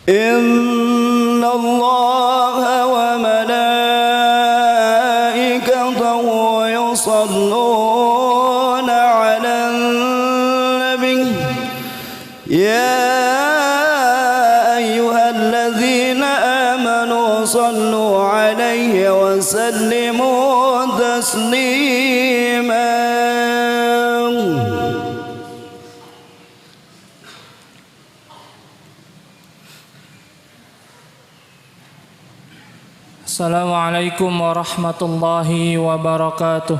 إن الله وملائكته يصلون على النبي يا أيها الذين آمنوا صلوا عليه وسلموا تسليما. Assalamualaikum warahmatullahi wabarakatuh.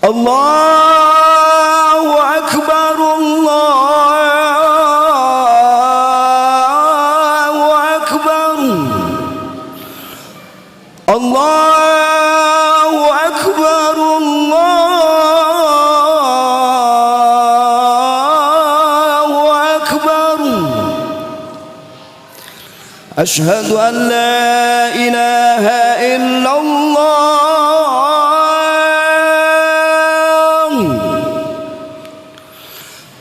Allahu Akbar, Allahu Akbar, Allahu Akbar, Allahu Akbar. Ashhadu an la ilaha illallah.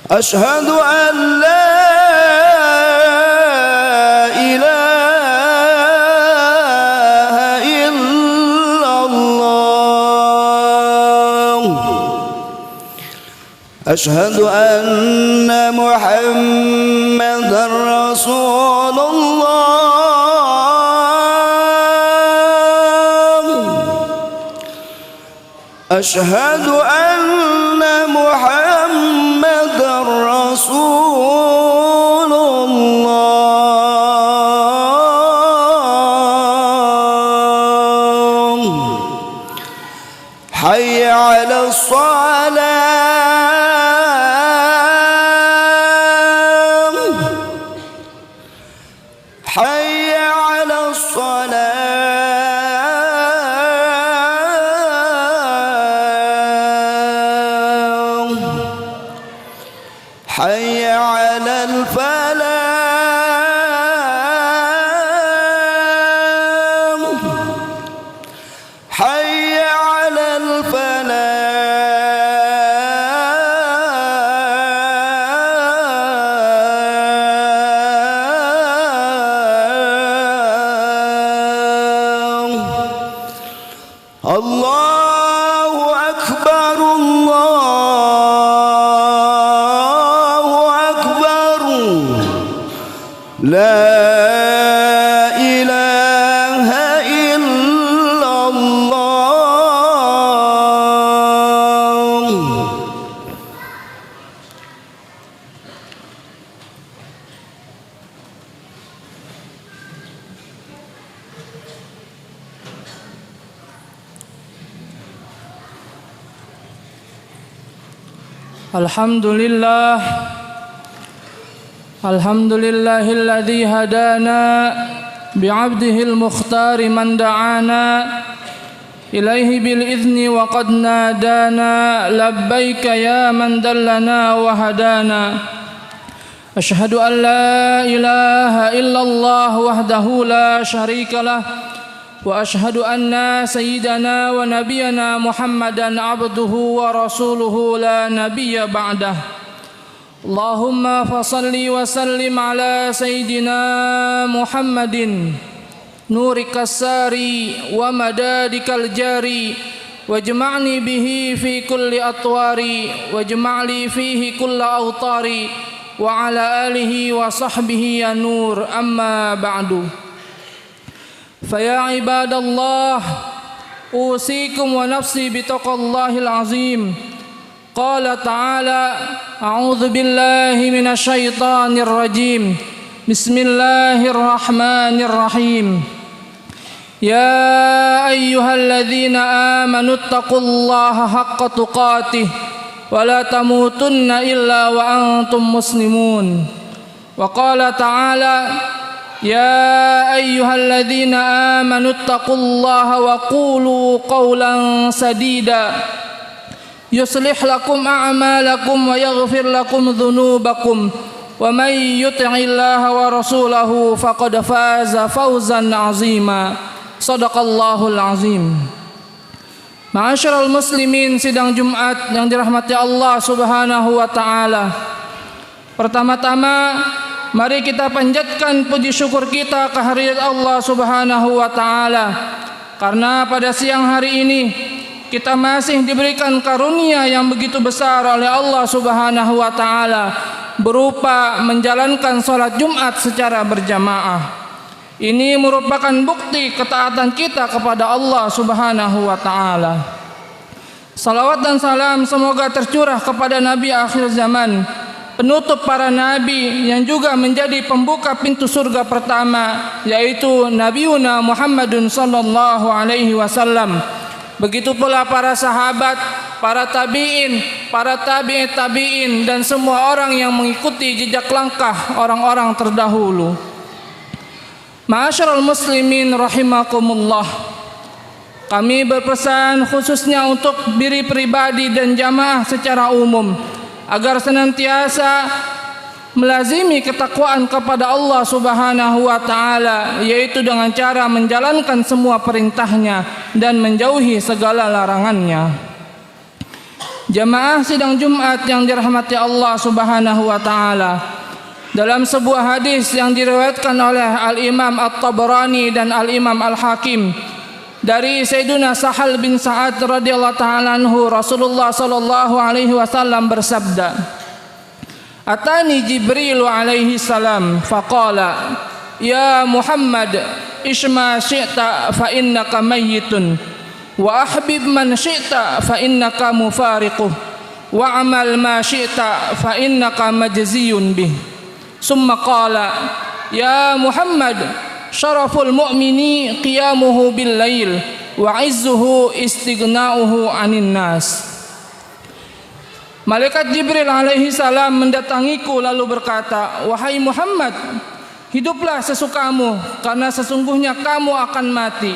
Ashhadu an la ilaha illallah. Ashhadu anna Muhammadan Rasulullah. Ashhadu anna Muhammadan Rasulullah. Hayya 'alas salam, hayya 'alas salam. حي على الفلاح، حي على الفلاح. الله أكبر، لا إله إلا الله. Alhamdulillah, alhamdulillahilladzi hadana bi'abdihil mukhtari man da'ana ilaihi bil izni wa qad nadana labbaika ya man dallana wa hadana. Ashhadu an la ilaha illallah wahdahu la syarika lah wa ashhadu anna sayyidana wa nabiyana Muhammadan abduhu wa rasuluhu la nabiyya ba'dah. Allahumma fasalli wa sallim ala sayyidina Muhammadin nurikas sari wa madadikal jari wajma'ni bihi fi kulli atwari wajma'li fihi kulla awtari wa ala alihi wa sahbihi ya nur, amma ba'du. Faya ibadallah, usikum wa nafsi bitaqallahil azim. Qala ta'ala, a'udzu billahi minasy syaithanir rajim. Bismillahirrahmanirrahim. Ya ayyuhalladzina amanu taqullaha haqqa tuqatih wa la tamutunna illa wa antum muslimun. Wa qala ta'ala, ya ayyuhalladzina amanu taqullaha wa qulu qawlan sadida yuslih lakum a'malakum wa yaghfir lakum dhunubakum wa may yuti'illaha wa rasulahu faqad faza fawzan 'azima. Shadaqallahul azim. Ma'asyiral muslimin, sidang Jumat yang dirahmati Allah Subhanahu wa taala. Pertama-tama, mari kita panjatkan puji syukur kita kehadirat Allah Subhanahu wa taala, karena pada siang hari ini kita masih diberikan karunia yang begitu besar oleh Allah Subhanahu wa taala berupa menjalankan salat Jumat secara berjamaah. Ini merupakan bukti ketaatan kita kepada Allah Subhanahu wa taala. Salawat dan salam semoga tercurah kepada Nabi akhir zaman, penutup para nabi yang juga menjadi pembuka pintu surga pertama, yaitu Nabiuna Muhammadun sallallahu alaihi wasallam. Begitu pula para sahabat, para tabi'in, para tabi'in tabi'in, dan semua orang yang mengikuti jejak langkah orang-orang terdahulu. Ma'asyiral muslimin rahimakumullah. Kami berpesan khususnya untuk diri pribadi dan jamaah secara umum agar senantiasa melazimi ketakwaan kepada Allah Subhanahu wa taala, yaitu dengan cara menjalankan semua perintahnya dan menjauhi segala larangannya. Jamaah sidang Jumat yang dirahmati Allah Subhanahu wa taala, dalam sebuah hadis yang diriwayatkan oleh Al-Imam At-Tabarani dan Al-Imam Al-Hakim dari Sayyidina Sahal bin Sa'ad radhiyallahu ta'ala anhu, Rasulullah sallallahu alaihi wasallam bersabda, "Atani Jibril alaihi salam faqala, ya Muhammad, ishma syi'ta fa innaka mayyitun, wa ahbib man syi'ta fa innaka mufariquh, wa amal ma syi'ta fa innaka majziyun bih." Summa qala, ya Muhammad, syaraful mu'mini qiyamuhu bil lail wa izzuhu istighna'uhu 'anin nas. Malaikat Jibril alaihi salam mendatangiku lalu berkata, wahai Muhammad, hiduplah sesukamu karena sesungguhnya kamu akan mati.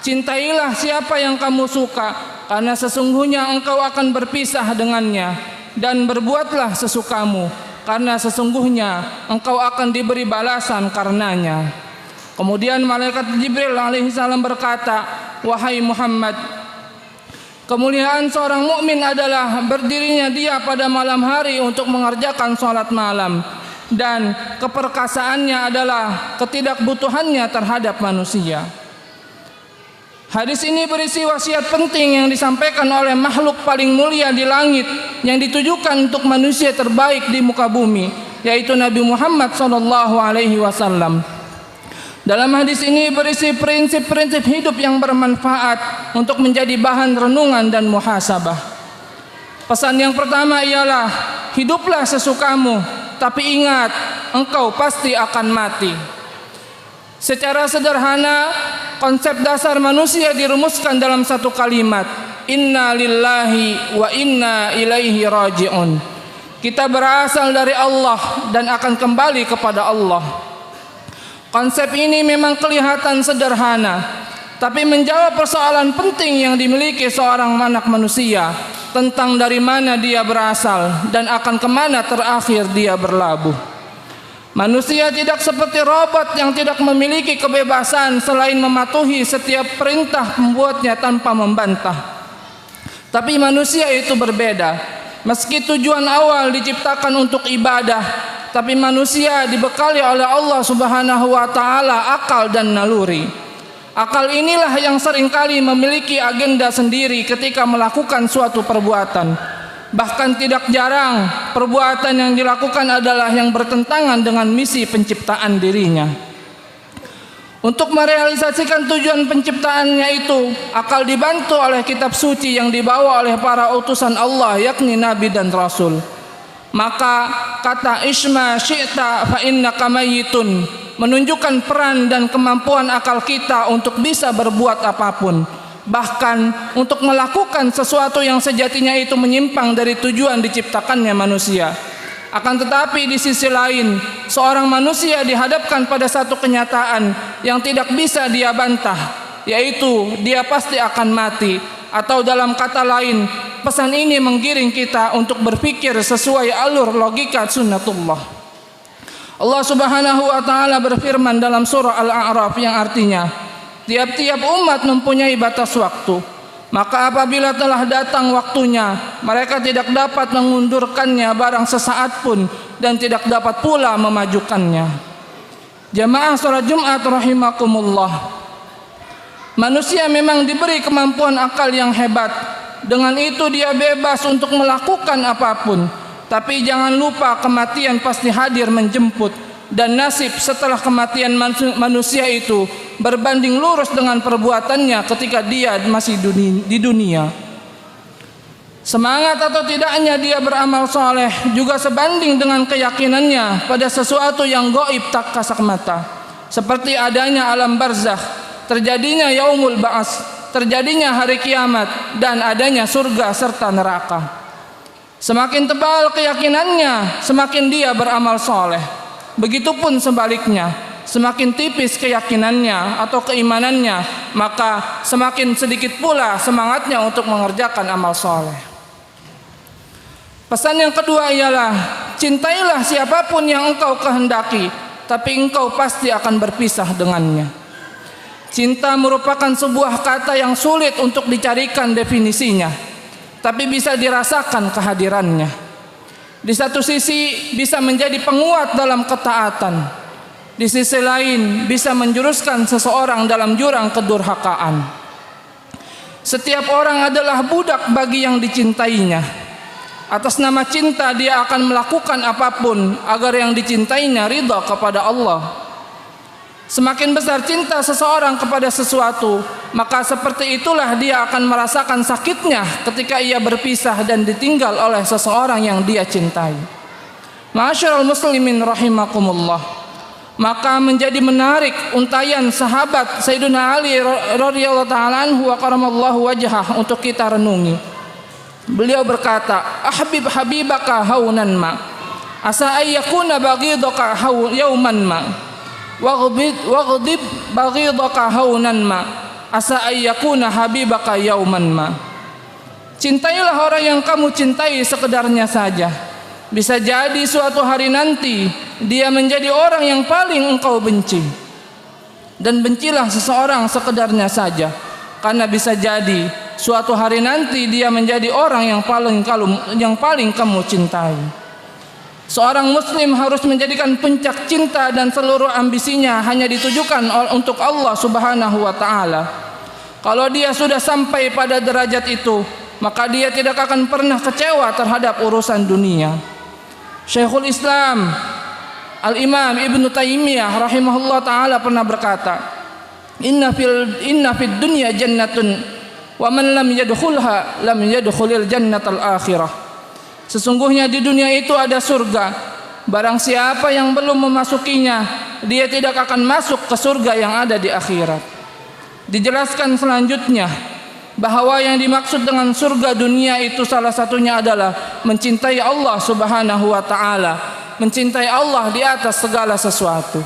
Cintailah siapa yang kamu suka karena sesungguhnya engkau akan berpisah dengannya, dan berbuatlah sesukamu karena sesungguhnya engkau akan diberi balasan karenanya. Kemudian malaikat Jibril alaihi salam berkata, wahai Muhammad, kemuliaan seorang mukmin adalah berdirinya dia pada malam hari untuk mengerjakan sholat malam, dan keperkasaannya adalah ketidakbutuhannya terhadap manusia. Hadis ini berisi wasiat penting yang disampaikan oleh makhluk paling mulia di langit yang ditujukan untuk manusia terbaik di muka bumi, yaitu Nabi Muhammad SAW. Dalam hadis ini berisi prinsip-prinsip hidup yang bermanfaat untuk menjadi bahan renungan dan muhasabah. Pesan yang pertama ialah hiduplah sesukamu, tapi ingat engkau pasti akan mati. Secara sederhana, konsep dasar manusia dirumuskan dalam satu kalimat, inna lillahi wa inna ilaihi raji'un. Kita berasal dari Allah dan akan kembali kepada Allah. Konsep ini memang kelihatan sederhana, tapi menjawab persoalan penting yang dimiliki seorang anak manusia tentang dari mana dia berasal dan akan kemana terakhir dia berlabuh. Manusia tidak seperti robot yang tidak memiliki kebebasan selain mematuhi setiap perintah pembuatnya tanpa membantah. Tapi manusia itu berbeda. Meski tujuan awal diciptakan untuk ibadah, tapi manusia dibekali oleh Allah Subhanahu wa taala akal dan naluri. Akal inilah yang seringkali memiliki agenda sendiri ketika melakukan suatu perbuatan. Bahkan tidak jarang perbuatan yang dilakukan adalah yang bertentangan dengan misi penciptaan dirinya. Untuk merealisasikan tujuan penciptaannya itu, akal dibantu oleh kitab suci yang dibawa oleh para utusan Allah, yakni Nabi dan Rasul. Maka kata isma syi'ta fa innaka mayyitun menunjukkan peran dan kemampuan akal kita untuk bisa berbuat apapun, bahkan untuk melakukan sesuatu yang sejatinya itu menyimpang dari tujuan diciptakannya manusia. Akan tetapi di sisi lain, seorang manusia dihadapkan pada satu kenyataan yang tidak bisa dia bantah, yaitu dia pasti akan mati. Atau dalam kata lain, pesan ini menggiring kita untuk berpikir sesuai alur logika sunnatullah. Allah Subhanahu wa taala berfirman dalam surah Al-A'raf yang artinya, tiap-tiap umat mempunyai batas waktu. Maka apabila telah datang waktunya, mereka tidak dapat mengundurkannya barang sesaat pun dan tidak dapat pula memajukannya. Jamaah salat Jumat rahimakumullah. Manusia memang diberi kemampuan akal yang hebat. Dengan itu dia bebas untuk melakukan apapun. Tapi jangan lupa kematian pasti hadir menjemput. Dan nasib setelah kematian manusia itu berbanding lurus dengan perbuatannya ketika dia masih di dunia. Semangat atau tidaknya dia beramal soleh juga sebanding dengan keyakinannya pada sesuatu yang gaib tak kasat mata, seperti adanya alam barzakh, terjadinya yaumul ba'ats, terjadinya hari kiamat, dan adanya surga serta neraka. Semakin tebal keyakinannya, semakin dia beramal soleh. Begitupun sebaliknya, semakin tipis keyakinannya atau keimanannya, maka semakin sedikit pula semangatnya untuk mengerjakan amal soleh. Pesan yang kedua ialah, cintailah siapapun yang engkau kehendaki, tapi engkau pasti akan berpisah dengannya. Cinta merupakan sebuah kata yang sulit untuk dicarikan definisinya, tapi bisa dirasakan kehadirannya. Di satu sisi bisa menjadi penguat dalam ketaatan, di sisi lain bisa menjuruskan seseorang dalam jurang kedurhakaan. Setiap orang adalah budak bagi yang dicintainya. Atas nama cinta dia akan melakukan apapun agar yang dicintainya ridha kepada Allah. Semakin besar cinta seseorang kepada sesuatu, maka seperti itulah dia akan merasakan sakitnya ketika ia berpisah dan ditinggal oleh seseorang yang dia cintai. Ma'asyiral muslimin rahimakumullah. Maka menjadi menarik untayan sahabat Sayyidina Ali radhiyallahu ta'ala anhu wa karamallahu wajhah untuk kita renungi. Beliau berkata, "Ahbib habibaka haunan ma, asa ayyakuna baghidaka yauman ma. Waghdib baghidaka haunan ma, asa ayyakuna habibaka yauman ma." Cintailah orang yang kamu cintai sekedarnya saja. Bisa jadi suatu hari nanti dia menjadi orang yang paling engkau benci. Dan bencilah seseorang sekedarnya saja, karena bisa jadi suatu hari nanti dia menjadi orang yang paling kamu cintai. Seorang muslim harus menjadikan puncak cinta dan seluruh ambisinya hanya ditujukan untuk Allah Subhanahu wa taala. Kalau dia sudah sampai pada derajat itu, maka dia tidak akan pernah kecewa terhadap urusan dunia. Syekhul Islam Al-Imam Ibnu Taimiyah rahimahullah taala pernah berkata, Inna fid dunya jannatun wa man lam yadkhulha lam yadkhulil jannatal akhirah." Sesungguhnya di dunia itu ada surga. Barang siapa yang belum memasukinya, dia tidak akan masuk ke surga yang ada di akhirat. Dijelaskan selanjutnya bahwa yang dimaksud dengan surga dunia itu salah satunya adalah mencintai Allah Subhanahu wa taala, mencintai Allah di atas segala sesuatu.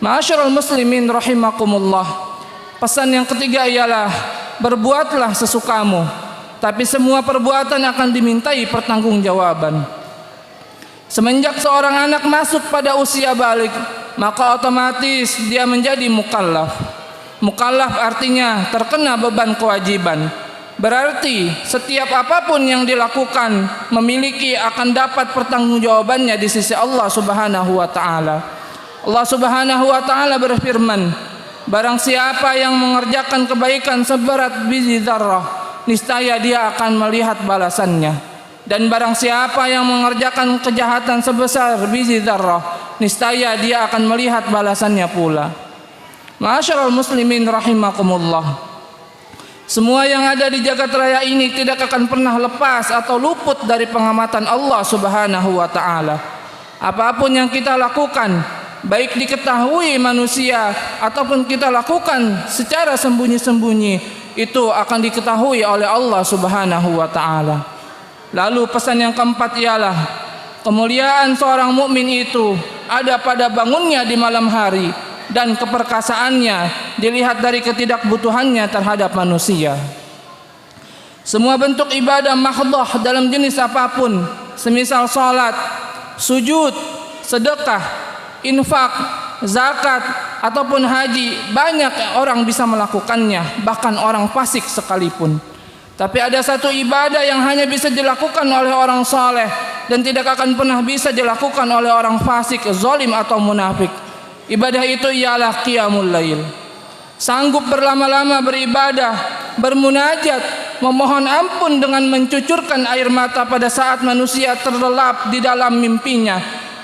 Ma'asyiral muslimin rahimakumullah. Pesan yang ketiga ialah, berbuatlah sesukamu, tapi semua perbuatan akan dimintai pertanggungjawaban. Semenjak seorang anak masuk pada usia balik, maka otomatis dia menjadi mukallaf. Mukallaf artinya terkena beban kewajiban. Berarti setiap apapun yang dilakukan memiliki akan dapat pertanggungjawabannya di sisi Allah Subhanahu wa taala. Allah Subhanahu wa taala berfirman, "Barang siapa yang mengerjakan kebaikan seberat biji dzarrah, niscaya dia akan melihat balasannya. Dan barang siapa yang mengerjakan kejahatan sebesar biji dzarrah, niscaya dia akan melihat balasannya pula." Ma'asyiral muslimin rahimakumullah. Semua yang ada di jagat raya ini tidak akan pernah lepas atau luput dari pengamatan Allah Subhanahu wa taala. Apapun yang kita lakukan, baik diketahui manusia ataupun kita lakukan secara sembunyi-sembunyi, itu akan diketahui oleh Allah Subhanahu wa taala. Lalu pesan yang keempat ialah, kemuliaan seorang mukmin itu ada pada bangunnya di malam hari dan keperkasaannya dilihat dari ketidakbutuhannya terhadap manusia. Semua bentuk ibadah mahdhah dalam jenis apapun, semisal salat, sujud, sedekah, infak, zakat ataupun haji, banyak orang bisa melakukannya, bahkan orang fasik sekalipun. Tapi ada satu ibadah yang hanya bisa dilakukan oleh orang saleh dan tidak akan pernah bisa dilakukan oleh orang fasik, zalim atau munafik. Ibadah itu ialah qiyamul lail. Sanggup berlama-lama beribadah, bermunajat, memohon ampun dengan mencucurkan air mata pada saat manusia terlelap di dalam mimpinya,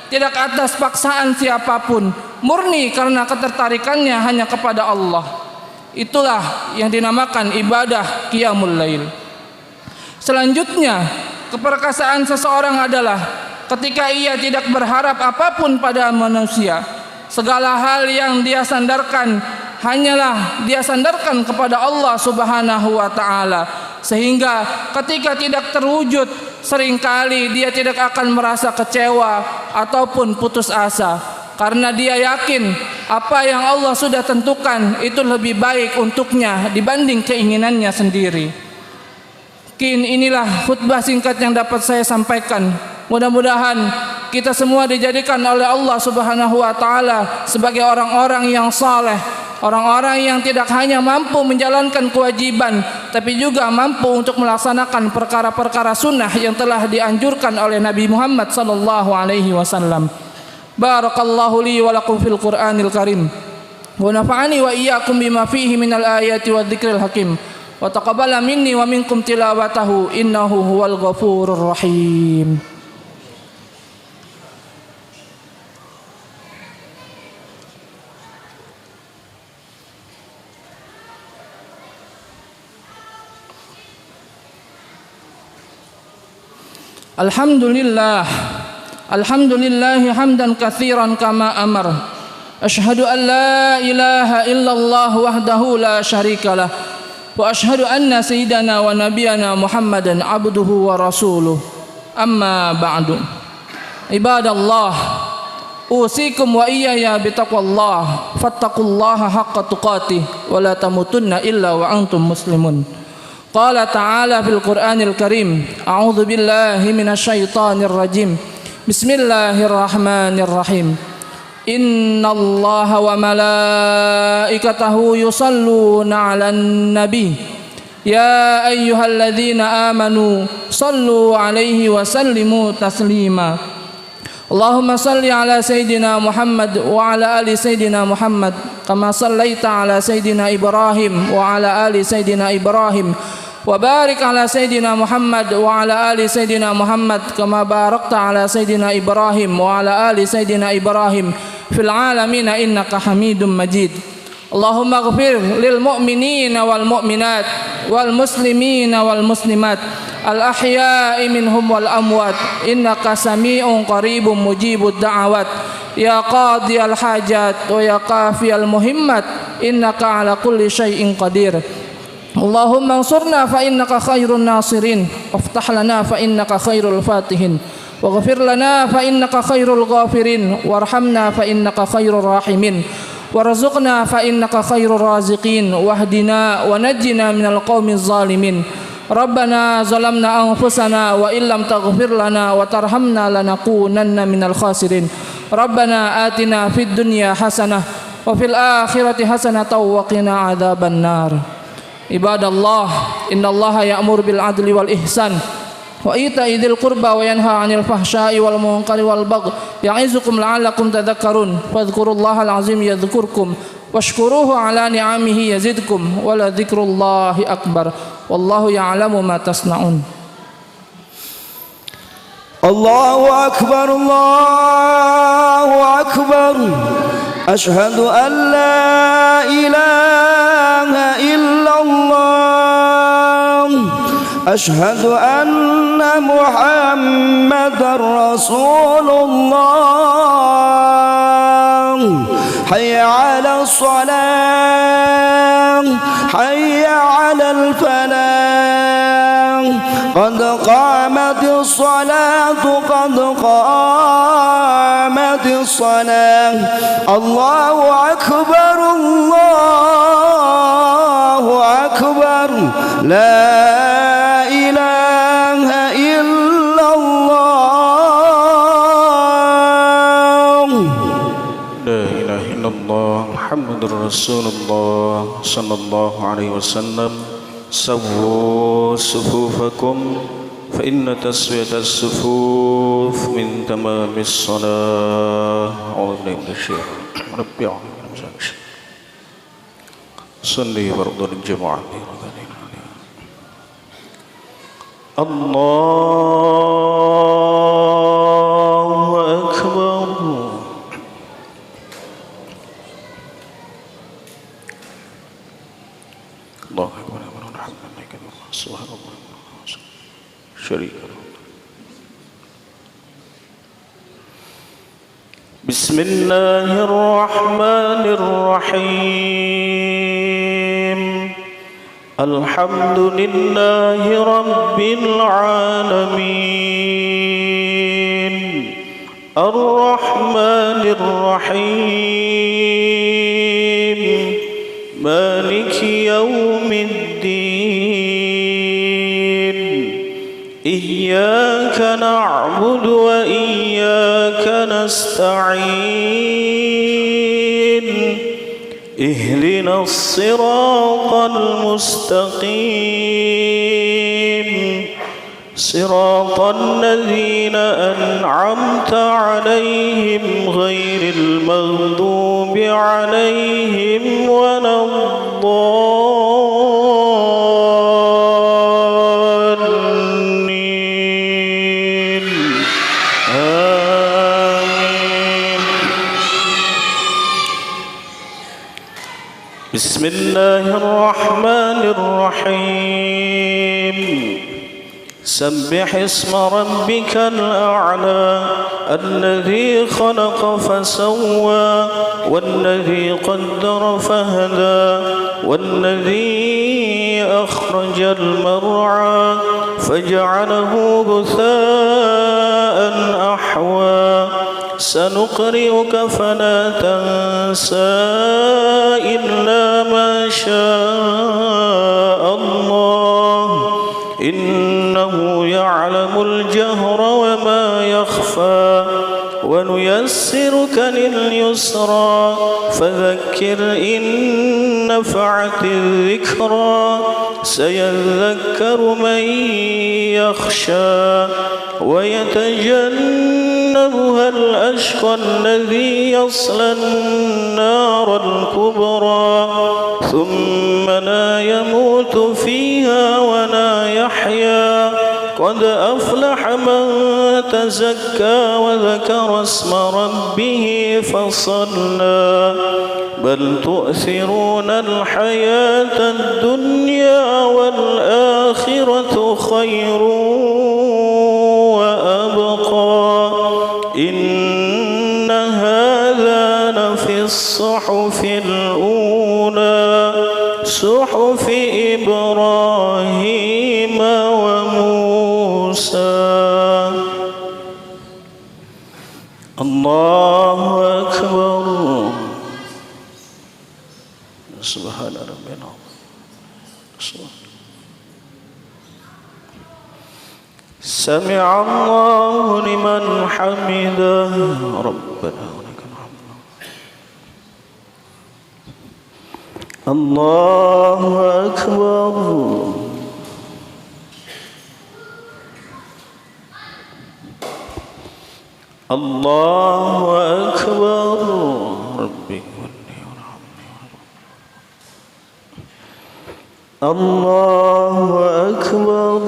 tidak atas paksaan siapapun, murni karena ketertarikannya hanya kepada Allah. Itulah yang dinamakan ibadah qiyamul lail. Selanjutnya, keperkasaan seseorang adalah ketika ia tidak berharap apapun pada manusia. Segala hal yang dia sandarkan hanyalah dia sandarkan kepada Allah Subhanahu wa taala, sehingga ketika tidak terwujud seringkali dia tidak akan merasa kecewa ataupun putus asa, karena dia yakin apa yang Allah sudah tentukan itu lebih baik untuknya dibanding keinginannya sendiri. Inilah khutbah singkat yang dapat saya sampaikan. Mudah-mudahan kita semua dijadikan oleh Allah Subhanahu wa taala sebagai orang-orang yang saleh, orang-orang yang tidak hanya mampu menjalankan kewajiban tapi juga mampu untuk melaksanakan perkara-perkara sunnah yang telah dianjurkan oleh Nabi Muhammad sallallahu alaihi wasallam. Barakallahu li wa lakum fil Qur'anil Karim wa nafa'ani wa iyyakum bima fihi minal ayati wadh-dhikril hakim wa taqabbala minni wa minkum tilawatahu innahu huwal ghafurur rahim. Alhamdulillah, alhamdulillahi hamdan katsiran kama amar. Asyhadu an la ilaha illallah wahdahu la syarikalah wa asyhadu anna sayyidana wa nabiyana Muhammadan abduhu wa rasuluh. Amma ba'du. Ibadallah, usikum wa iyaya bitaqwallah, fattaqullaha haqqa tuqatih wa la tamutunna illa wa antum muslimun. Qala ta'ala fil Qur'anil Karim, a'udzu billahi minasyaitonir rajim. Bismillahirrahmanirrahim. Innallaha wa malaikatahu yusalluna 'alan nabi. Ya ayyuhalladzina amanu sallu 'alaihi wa sallimu taslima. Allahumma salli 'ala sayidina Muhammad wa 'ala ali sayidina Muhammad kama sallaita 'ala sayidina Ibrahim wa 'ala ali sayidina Ibrahim. Wa barik ala Sayyidina Muhammad wa ala ali Sayyidina Muhammad kama barakta ala Sayyidina Ibrahim wa ala ali Sayyidina Ibrahim fil alamin innaka Hamidum Majid. Allahumma ighfir lil mu'minina wal mu'minat wal muslimina wal muslimat al ahya'i minhum wal amwat innaka sami'un qaribun mujibud da'awat ya qadiyal hajat wa ya qafiyal muhimmat innaka ala kulli syai'in qadir. Allahumma ansurna fa innaka khairun nasirin waftah lana fa innaka khairul fatihin waghfir lana fa innaka khairul ghafirin warhamna fa innaka khairur rahimin warzuqna fa innaka khairur raziqin wahdina wa najjina minal qaumiz zalimin. Rabbana zalamna anfusana wa illam taghfir lana wa tarhamna lanakunanna minal khasirin. Rabbana atina fid dunya hasanah wa fil akhirati hasanatan wa qina adzaban nar. Ibadallah, innallaha ya'muru bil adli wal ihsan wa ita'i dzil qurba wa yanha 'anil fahsya'i wal munkari wal baghi ya'izukum la'allakum tadhakkarun. Fadhkurullahal 'azim yadhkurkum washkuruhu 'ala ni'amihi yazidkum wa la dzikrullahi akbar. Wallahu ya'lamu ma tasna'un. Allahu akbar, Allahu akbar. Asyhadu an la ilaha illallah. Asyhadu anna Muhammadar Rasulullah. Hayya 'alas shalah, hayya 'alal falah. Qad qamatis salatu, qad qamatis salah. Allahu akbar, Allahu akbar. La ilaha illallah. La ilaha illallah. محمد رسول الله صلى الله عليه وسلم سووا صفوفكم فإن تسوية الصفوف من تمام الصلاة. أعوذ بالله من الشيطان ربي صلي فرض الجمعة. الله أكبر. الله أكبر. سبحان الله شريك له. بسم الله الرحمن الرحيم. الحمد لله رب العالمين الرحمن الرحيم مالك يوم الدين إياك نعبد وإياك نستعين اهدنا الصراط المستقيم صراط الذين أنعمت عليهم غير المغضوب عليهم ولا الضالين آمين. بسم الله الرحمن الرحيم. سبح اسم ربك الأعلى الذي خلق فسوى والذي قدر فهدى والذي أخرج المرعى فجعله غثاء أحوى سنقرئك فلا تنسى إلا ما شاء الله إنه يعلم الجهر وما يخفى ونيسرك لليسرى فذكر إن نفعت الذكرى سيذكر من يخشى ويتجنبها الأشقى الذي يصلى النار الكبرى ثم لا يموت فيها ولا يحيا قد أفلح من تزكى وذكر اسم ربه فصلى بل تؤثرون الحياة الدنيا والآخرة خير وأبقى إن هذا لفي الصحف الأولى صحف إبراهيم وموسى. الله أكبر. سبحان ربنا. سمع الله لمن حمده ربنا ولك الحمد. الله أكبر. الله أكبر. ربي ولي ورحمني. الله أكبر.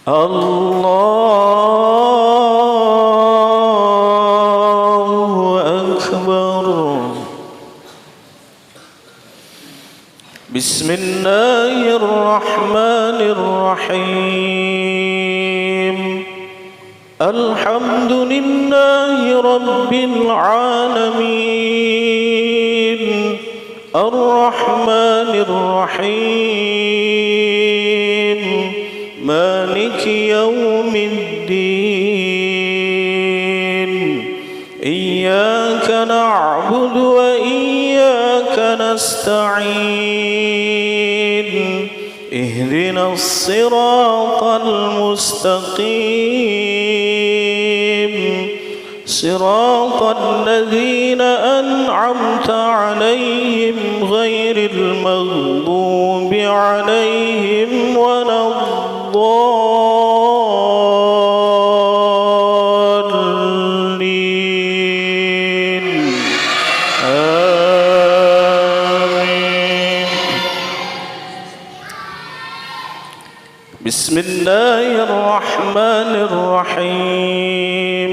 الله أكبر. بسم الله الرحمن الرحيم. الحمد لله رب العالمين الرحمن الرحيم مالك يوم الدين إياك نعبد وإياك نستعين اهدنا الصراط المستقيم صراط الذين أنعمت عليهم غير المغضوب عليهم ولا الضالين آمين. بسم الله الرحمن الرحيم.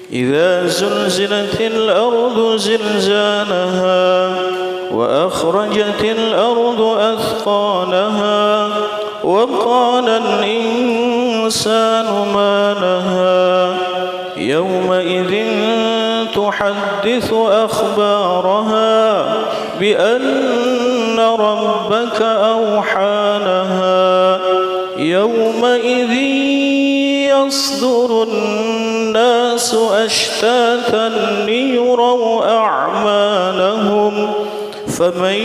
إذا زلزلت الأرض زلزالها وأخرجت الأرض أثقالها وقال الإنسان ما لها يومئذ تحدث أخبارها بأن ربك أوحى لها يومئذ يصدر الناس أشتاتا ليروا أعمالهم فمن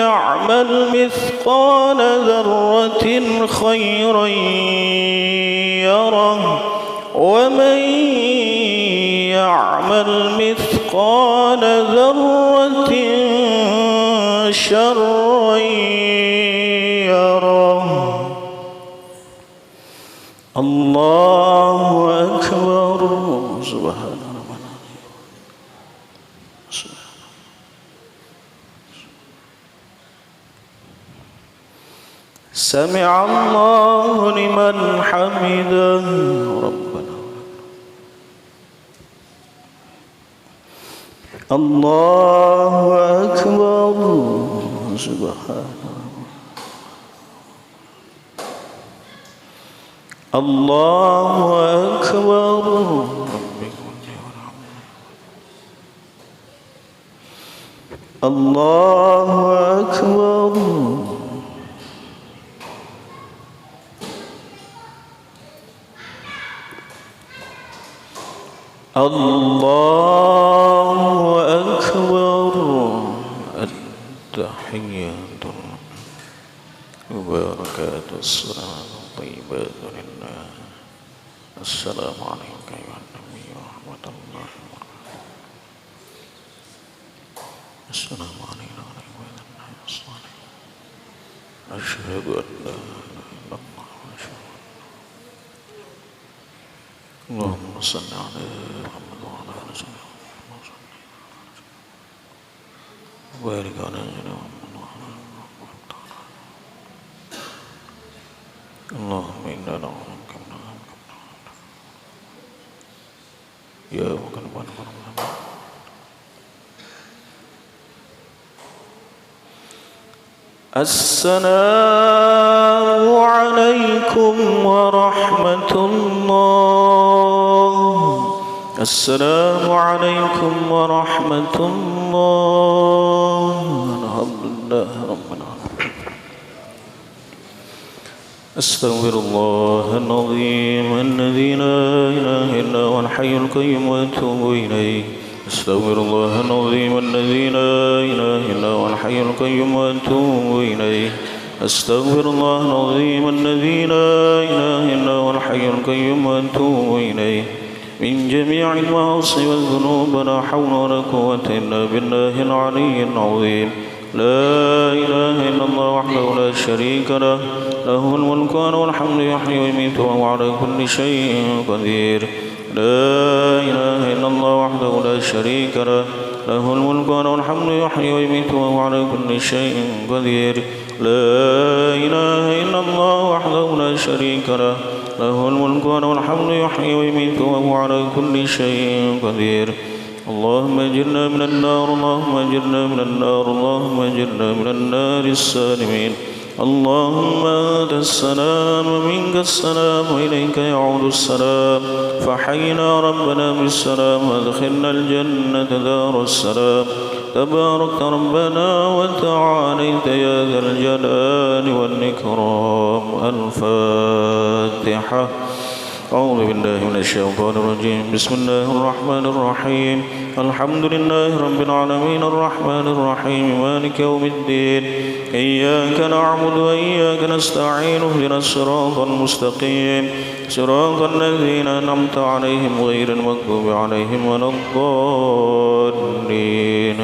يعمل مثقال ذرة خيرا يره ومن يعمل مثقال ذرة شرا يره. الله أكبر. سبحان ربنا. سمع الله لمن حمده ربنا. الله أكبر. سبحان الله أكبر. الله أكبر. الله أكبر. التحيات وبركات الصلاة الطيبات لله. السلام عليك أيها النبي ورحمة الله وبركاته. السلام علينا وعلى عباد الصالحين. أشهد أن لا إله إلا الله وأشهد اللهم صل على محمد وعلى آل سيدنا محمد وبارك على سيدنا محمد وعلى آل محمد. اللهم إنا نعوذ بك من يا مقلب القلوب. السلام عليكم ورحمة الله. السلام عليكم ورحمة الله. الحمد لله رب العالمين. أستغفر الله العظيم الذي لا إله إلا هو الحي القيوم وأتوب إليه. أستغفر الله العظيم الذي لا إله إلا هو الحي القيوم وأتوب إليه. أستغفر الله العظيم الذي لا إله إلا هو الحي القيوم وأتوب إليه من جميع المعاصي والذنوب. لا حول ولا قوة إلا بالله العلي العظيم. لا إله إلا الله وحده لا شريك له له الملك وله الحمد يحيي ويميت وهو على كل شيء قدير. لا إله إلا الله وحده لا شريك له له الملك وله الحمد يحيي ويميت وهو على كل شيء قدير. لا إله إلا الله وحده لا شريك له له الملك وله الحمد يحيي ويميت وهو على كل شيء قدير. اللهم اجرنا من النار. اللهم اجرنا من النار. اللهم اجرنا من النار السالمين. اللهم أنت السلام ومنك السلام وإليك يعود السلام. فحينا ربنا بالسلام وادخلنا الجنة دار السلام. تبارك ربنا وتعاليت يا ذا الجلال والإكرام. الفاتحة. أعوذ بالله من الشيطان الرجيم بسم الله الرحمن الرحيم الحمد لله رب العالمين الرحمن الرحيم مالك يوم الدين إياك نعبد وإياك نستعين اهدنا الصراط المستقيم صراط الذين أنعمت عليهم غير المغضوب عليهم ولا الضالين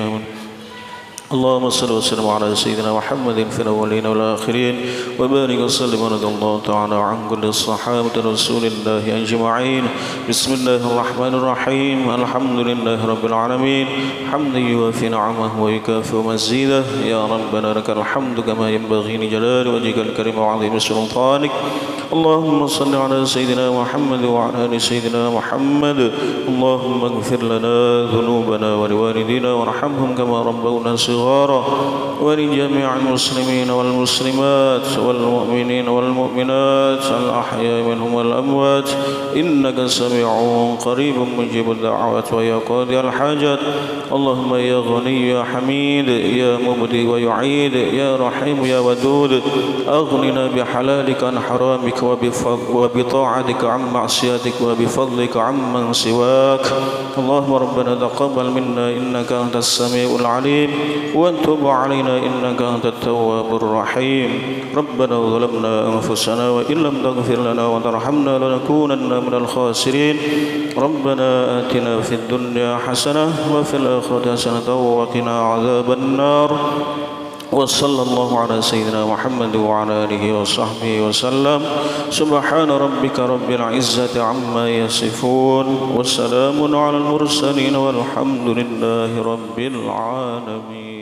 اللهم صل وسلم على سيدنا محمد في الأولين والآخرين وبارك وسلم ورضي الله تعالى عن كل الصحابة رسول الله أجمعين بسم الله الرحمن الرحيم الحمد لله رب العالمين حمدا يوافي نعمه ويكافئ مزيده يا ربنا لك الحمد كما ينبغي لجلال وجهك الكريم وعظيم سلطانك اللهم صل على سيدنا محمد وعلى آل سيدنا محمد اللهم اغفر لنا ذنوبنا ولوالدينا وارحمهم كما ربونا صغارا ولجميع المسلمين والمسلمات والمؤمنين والمؤمنات الأحياء منهم والأموات إنك سميع قريب مجيب الدعوات ويا قاضي الحاجات اللهم يا غني يا حميد يا مبدي ويعيد يا رحيم يا ودود أغننا بحلالك عن حرامك وبطاعتك عن معصيتك وبفضلك عمن سواك اللهم ربنا تقبل منا إنك أنت السميع العليم وتب علينا إنك أنت التواب الرحيم ربنا ظلمنا أنفسنا وإن لم تغفر لنا وترحمنا لنكونن من الخاسرين ربنا آتنا في الدنيا حسنة وفي الآخرة حسنة وقنا عذاب النار وصلى الله على سيدنا محمد وعلى آله وصحبه وسلم سبحان ربك رب العزة عما يصفون وسلام على المرسلين والحمد لله رب العالمين.